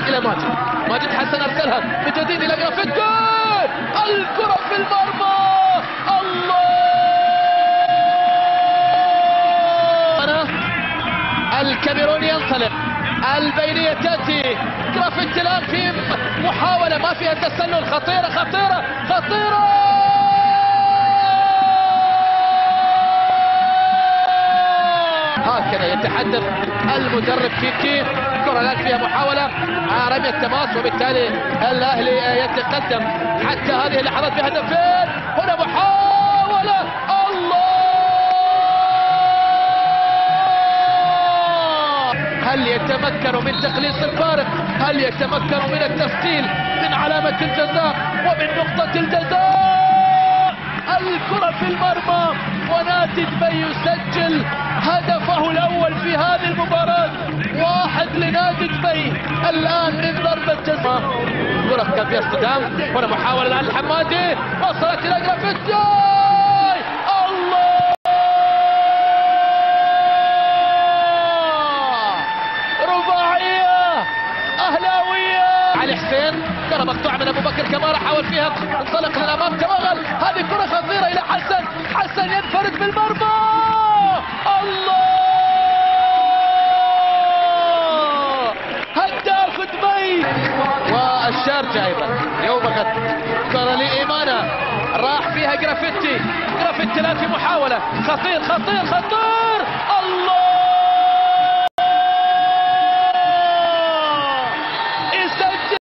الى ماجد. ماجد حسن ارسلها من جديد الى جرافيتي. الكرة في المرمى. الله. الكاميروني ينطلق. البينية تأتي. جرافيتي الآن في محاولة ما فيها تسلل. خطيرة خطيرة خطيرة. هكذا يتحدث المدرب كيكي. الكرة الآن فيها محاولة رمي التماس، وبالتالي الأهلي يتقدم حتى هذه اللحظات بهدفين. هنا محاولة. الله. هل يتمكنوا من تقليص الفارق؟ هل يتمكنوا من التثقيل من علامة الجزاء ومن نقطة الجزاء؟ الكرة في المرمى، ونادي دبي يسجل هدفه الأول في هذه المباراة. 1 لنادي دبي الآن من ضربة جزاء. كرة كان فيها اصطدام. هنا محاولة الآن الحمادي، وصلت إلى جرافيتي. الله. رباعية أهلاوية. علي حسين، كرة مقطوعة من أبو بكر كمارة، حاول فيها انطلق للأمام توغل. هذه كرة خطيرة إلى حسن. حسن ينفرد بالمرمى. الله. هداف دبي. والشارجة أيضا يوم غد. كرة لإيمانا راح فيها جرافيتي. جرافيتي الآن في محاولة. خطير خطير خطير. الله.